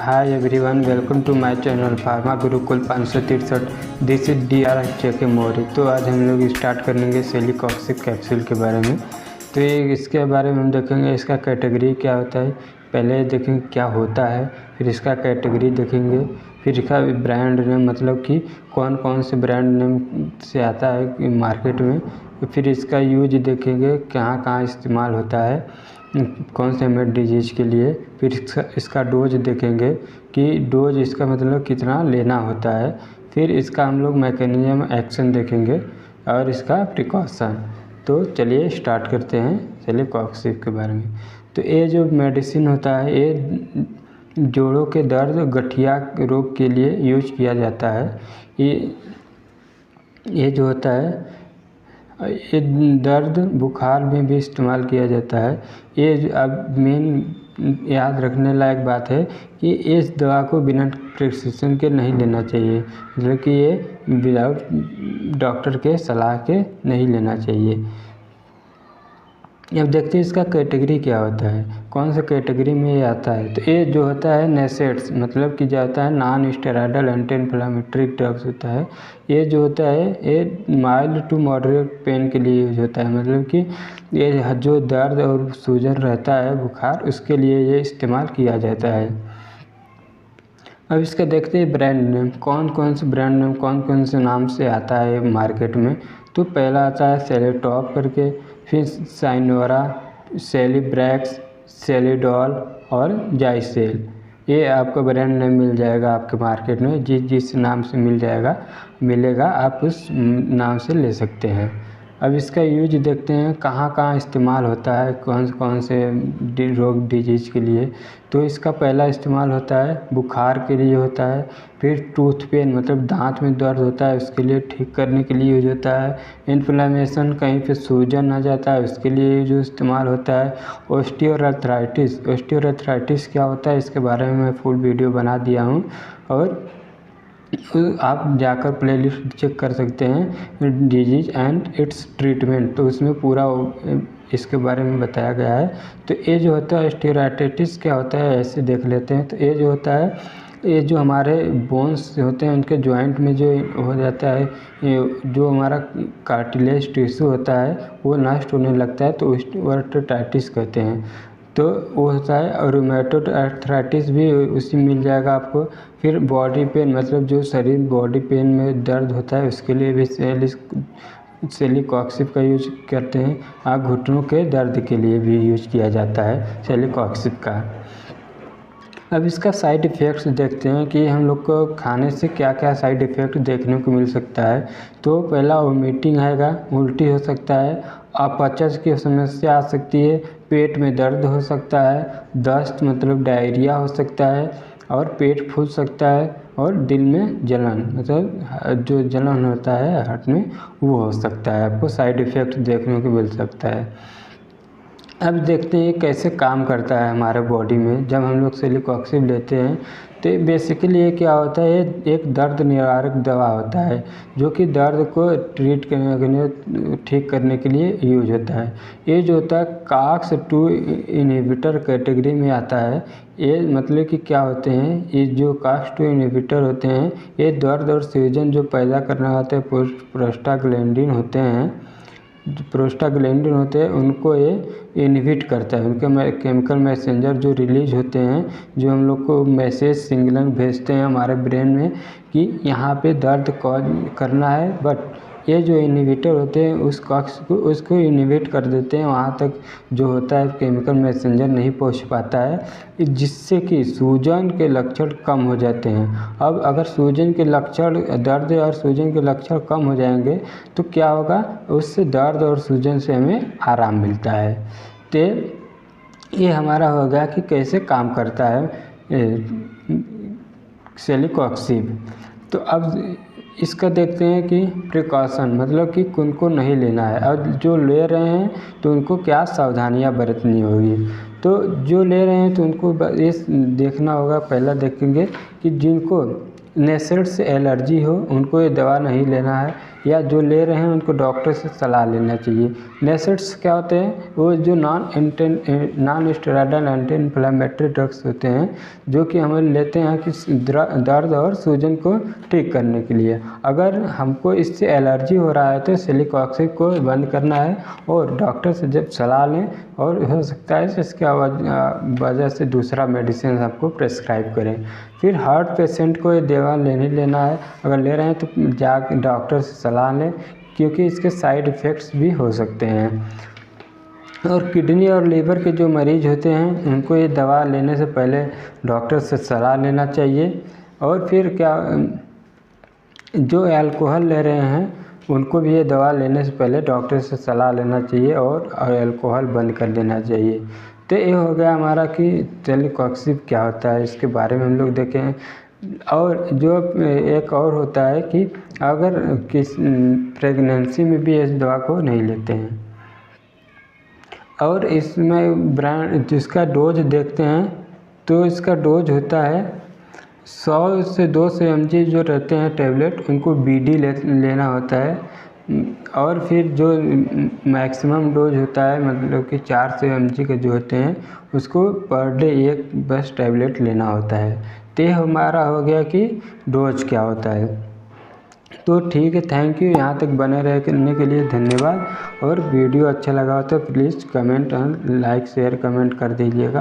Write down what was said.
Hi everyone, welcome to my channel pharma Gurukul 563। This is DR चेके मौर्य। तो आज हम लोग स्टार्ट करेंगे सेलिकॉक्सिब कैप्सूल के बारे में। तो ये इसके बारे में हम देखेंगे इसका कैटेगरी क्या होता है, पहले देखेंगे क्या होता है, फिर इसका कैटेगरी देखेंगे, फिर इसका ब्रांड नेम मतलब कि कौन कौन से ब्रांड नेम से आता है मार्केट में, फिर इसका यूज देखेंगे कहाँ कहाँ इस्तेमाल होता है, कौन से मेड डिजीज़ के लिए, फिर इसका डोज देखेंगे कि डोज इसका मतलब कितना लेना होता है, फिर इसका हम लोग मैकेनिज्म एक्शन देखेंगे और इसका प्रिकॉशन। तो चलिए स्टार्ट करते हैं सेलिकॉक्सिब के बारे में। तो ये जो मेडिसिन होता है ये जोड़ों के दर्द, गठिया रोग के लिए यूज किया जाता है। ये जो होता है ये दर्द बुखार में भी इस्तेमाल किया जाता है। ये अब मेन याद रखने लायक बात है कि इस दवा को बिना प्रिस्क्रिप्शन के नहीं लेना चाहिए, मतलब कि ये विदाउट डॉक्टर के सलाह के नहीं लेना चाहिए। अब देखते हैं इसका कैटेगरी क्या होता है, कौन सा कैटेगरी में ये आता है। तो ये जो होता है नेसेट्स मतलब कि जो होता है non steroidal anti inflammatory drugs होता है। ये जो होता है ये माइल्ड टू मॉडरेट पेन के लिए यूज होता है, मतलब कि ये जो दर्द और सूजन रहता है बुखार उसके लिए ये इस्तेमाल किया जाता है। अब इसका देखते हैं ब्रांड नेम, कौन कौन से ब्रांड नेम कौन कौन से नाम से आता है मार्केट में। तो पहला आता है सेलेटॉप करके, फिर साइनोरा, सेलिब्रैक्स, सेलिडॉल और जाइसेल। ये आपको ब्रांड नेम मिल जाएगा आपके मार्केट में, जिस नाम से मिलेगा आप उस नाम से ले सकते हैं। अब इसका यूज देखते हैं कहाँ कहाँ इस्तेमाल होता है, कौन से रोग डिजीज़ के लिए। तो इसका पहला इस्तेमाल होता है बुखार के लिए होता है, फिर टूथ पेन मतलब दांत में दर्द होता है उसके लिए ठीक करने के लिए यूज होता है, इन्फ्लेमेशन कहीं पे सूजन आ जाता है उसके लिए जो इस्तेमाल होता है, ऑस्टियोआर्थराइटिस क्या होता है इसके बारे में मैं फुल वीडियो बना दिया हूँ और आप जाकर प्लेलिस्ट चेक कर सकते हैं डिजीज एंड इट्स ट्रीटमेंट, तो उसमें पूरा इसके बारे में बताया गया है। तो ये जो होता है ऑस्टियोआर्थराइटिस क्या होता है ऐसे देख लेते हैं। तो ये जो होता है ये जो हमारे बोन्स होते हैं उनके जॉइंट में जो हो जाता है, ये जो हमारा कार्टिलेज टिश्यू होता है वो नष्ट होने लगता है तो ऑस्टियोआर्थराइटिस कहते हैं। तो वो होता है और रूमेटोइड आर्थराइटिस भी उसी मिल जाएगा आपको। फिर बॉडी पेन मतलब जो शरीर बॉडी पेन में दर्द होता है उसके लिए भी सेलिकॉक्सिब का यूज करते हैं। आँख घुटनों के दर्द के लिए भी यूज किया जाता है सेलिकॉक्सिब का। अब इसका साइड इफ़ेक्ट्स देखते हैं कि हम लोग को खाने से क्या क्या साइड इफ़ेक्ट देखने को मिल सकता है। तो पहला वोमिटिंग आएगा, उल्टी हो सकता है, अपच की समस्या आ सकती है, पेट में दर्द हो सकता है, दस्त मतलब डायरिया हो सकता है और पेट फूल सकता है और दिल में जलन मतलब जो जलन होता है हार्ट में वो हो सकता है। आपको साइड इफ़ेक्ट देखने को मिल सकता है। अब देखते हैं कैसे काम करता है हमारे बॉडी में। जब हम लोग सेलिकॉक्सिब लेते हैं तो बेसिकली ये क्या होता है, ये एक दर्द निवारक दवा होता है जो कि दर्द को ठीक करने के लिए यूज होता है। ये जो होता है COX-2 इनहिबिटर कैटेगरी में आता है। ये मतलब कि क्या होते हैं, ये जो COX-2 इनहिबिटर होते हैं ये दर्द और सूजन जो पैदा करने वाले प्रोस्टाग्लैंडिन होते हैं, प्रोस्टाग्लैंडिन होते हैं उनको ये इनहिबिट करता है। उनके केमिकल मैसेंजर जो रिलीज होते हैं जो हम लोग को मैसेज सिग्नल भेजते हैं हमारे ब्रेन में कि यहाँ पे दर्द कॉज करना है, बट ये जो इनहिबिटर होते हैं उस कॉक्स को उसको इनहिबिट कर देते हैं, वहाँ तक जो होता है केमिकल मैसेंजर नहीं पहुँच पाता है, जिससे कि सूजन के लक्षण कम हो जाते हैं। अब अगर सूजन के लक्षण दर्द और सूजन के लक्षण कम हो जाएंगे तो क्या होगा, उससे दर्द और सूजन से हमें आराम मिलता है। तो ये हमारा हो गया कि कैसे काम करता है सेलिकॉक्सिब। तो अब इसका देखते हैं कि प्रिकॉशन मतलब कि उनको नहीं लेना है और जो ले रहे हैं तो उनको क्या सावधानियां बरतनी होगी। तो जो ले रहे हैं तो उनको ये देखना होगा, पहला देखेंगे कि जिनको नेसेट से एलर्जी हो उनको ये दवा नहीं लेना है, या जो ले रहे हैं उनको डॉक्टर से सलाह लेना चाहिए। नेसेट्स क्या होते हैं, वो जो non steroidal anti inflammatory drugs होते हैं जो कि हम लेते हैं कि दर्द और सूजन को ठीक करने के लिए। अगर हमको इससे एलर्जी हो रहा है तो सेलिकॉक्सिब को बंद करना है और डॉक्टर से जब सलाह लें, और हो सकता है इसके वजह से दूसरा मेडिसिन आपको प्रेस्क्राइब करें। फिर हार्ट पेशेंट को ये दवा लेना है, अगर ले रहे हैं तो जाकर डॉक्टर से सलाह लें क्योंकि इसके साइड इफ़ेक्ट्स भी हो सकते हैं। और किडनी और लीवर के जो मरीज़ होते हैं उनको ये दवा लेने से पहले डॉक्टर से सलाह लेना चाहिए। और फिर क्या, जो अल्कोहल ले रहे हैं उनको भी ये दवा लेने से पहले डॉक्टर से सलाह लेना चाहिए और अल्कोहल बंद कर देना चाहिए। तो ये हो गया हमारा कि सेलिकॉक्सिब क्या होता है, इसके बारे में हम लोग देखें। और जो एक और होता है कि अगर किस प्रेगनेंसी में भी इस दवा को नहीं लेते हैं, और इसमें ब्रांड जिसका डोज देखते हैं तो इसका डोज होता है 100 से 200 mg जो रहते हैं टैबलेट, उनको BD लेना होता है। और फिर जो मैक्सिमम डोज होता है मतलब कि 400 mg के जो होते हैं उसको पर डे एक बस टैबलेट लेना होता है। तो ये हमारा हो गया कि डोज क्या होता है। तो ठीक है, थैंक यू, यहाँ तक बने रहने के लिए धन्यवाद। और वीडियो अच्छा लगा हो तो प्लीज़ कमेंट और लाइक शेयर कमेंट कर दीजिएगा।